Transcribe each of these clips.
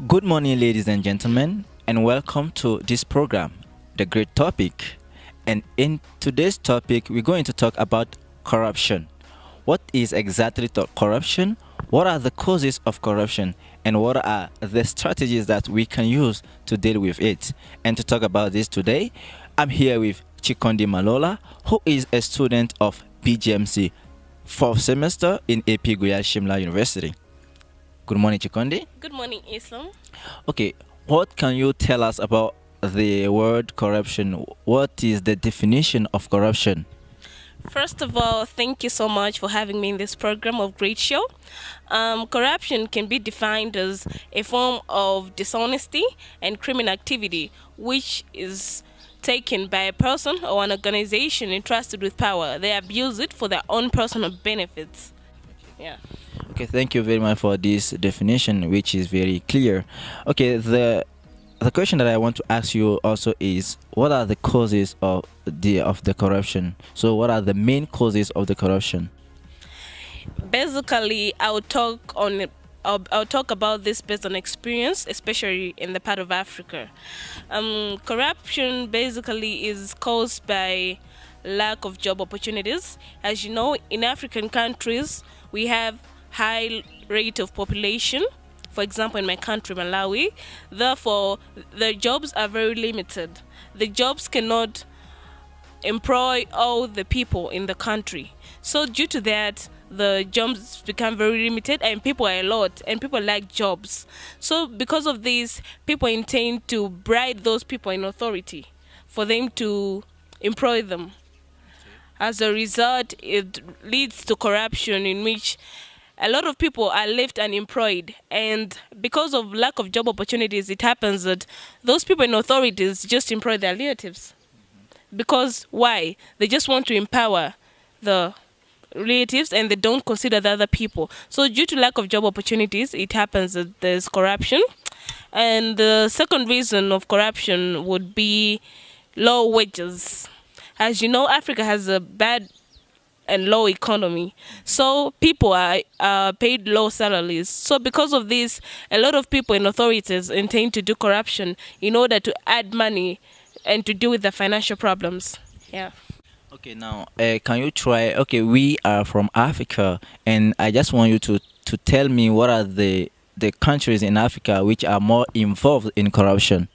Good morning, ladies and gentlemen, and welcome to this program, The Great Topic. And in today's topic, we're going to talk about corruption. What is exactly corruption? What are the causes of corruption? And what are the strategies that we can use to deal with it? And to talk about this today, I'm here with Chikondi Malola, who is a student of BGMC, fourth semester in AP Guyal Shimla University. Good morning, Chikondi. Good morning, Islam. Okay, what can you tell us about the word corruption? What is the definition of corruption? First of all, thank you so much for having me in this program of great show. Corruption can be defined as a form of dishonesty and criminal activity which is taken by a person or an organization entrusted with power. They abuse it for their own personal benefits. Yeah. Okay, thank you very much for this definition, which is very clear. Okay, the question that I want to ask you also is, what are the causes of the corruption? So, what are the main causes of the corruption? Basically, I'll talk about this based on experience, especially in the part of Africa. Corruption basically is caused by lack of job opportunities. As you know, in African countries, we have high rate of population. For example, in my country, Malawi, therefore, the jobs are very limited. The jobs cannot employ all the people in the country. So due to that, the jobs become very limited and people are a lot and people like jobs. So because of this, people intend to bribe those people in authority for them to employ them. As a result, it leads to corruption in which a lot of people are left unemployed, and because of lack of job opportunities, it happens that those people in authorities just employ their relatives. Because why? They just want to empower the relatives and they don't consider the other people. So due to lack of job opportunities, it happens that there's corruption. And the second reason of corruption would be low wages. As you know, Africa has a bad and low economy, so people are paid low salaries. So because of this, a lot of people in authorities intend to do corruption in order to add money and to deal with the financial problems. Yeah. Okay, now can you try? Okay, we are from Africa, and I just want you to tell me what are the countries in Africa which are more involved in corruption.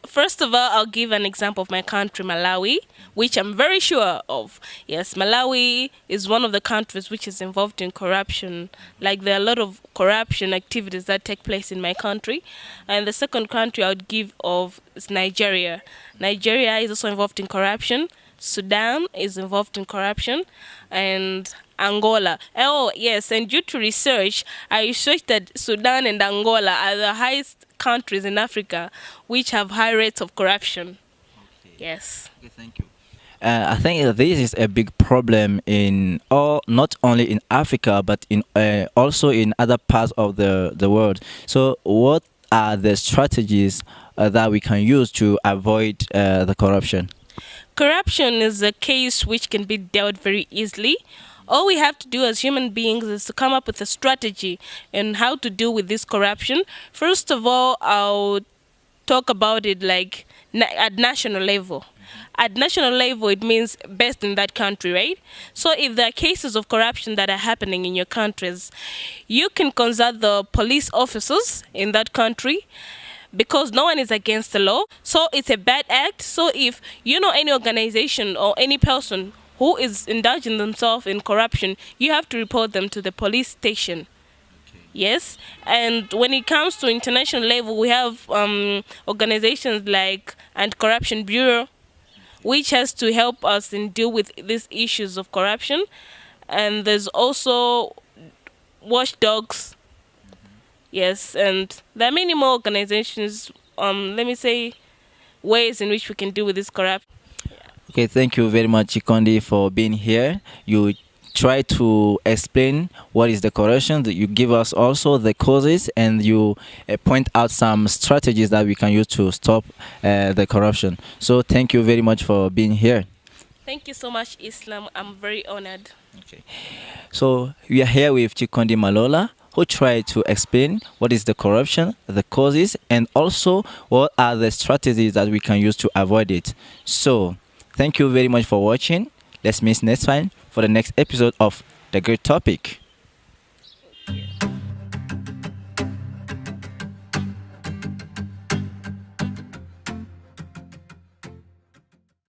First of all, I'll give an example of my country, Malawi, which I'm very sure of. Yes, Malawi is one of the countries which is involved in corruption. Like, there are a lot of corruption activities that take place in my country. And the second country I would give of is Nigeria. Nigeria is also involved in corruption. Sudan is involved in corruption. And Angola. Oh, yes, and due to research, I researched that Sudan and Angola are the highest countries in Africa which have high rates of corruption. Okay. Yes. Okay, thank you. I think this is a big problem not only in Africa, but in also in other parts of the world. So what are the strategies that we can use to avoid the corruption? Corruption is a case which can be dealt very easily. All we have to do as human beings is to come up with a strategy on how to deal with this corruption. First of all, I'll talk about it like at national level. At national level, it means best in that country, right? So if there are cases of corruption that are happening in your countries, you can consult the police officers in that country, because no one is against the law. So it's a bad act. So if you know any organization or any person who is indulging themselves in corruption, you have to report them to the police station. Okay. Yes, and when it comes to international level, we have organizations like Anti-Corruption Bureau, which has to help us in deal with these issues of corruption. And there's also watchdogs. Yes, and there are many more organizations, ways in which we can deal with this corruption. Okay, thank you very much, Chikondi, for being here. You try to explain what is the corruption, that you give us also the causes, and you point out some strategies that we can use to stop the corruption. So thank you very much for being here. Thank you so much, Islam. I'm very honored. Okay. So we are here with Chikondi Malola, who try to explain what is the corruption, the causes, and also what are the strategies that we can use to avoid it. So, thank you very much for watching. Let's meet next time for the next episode of The Great Topic.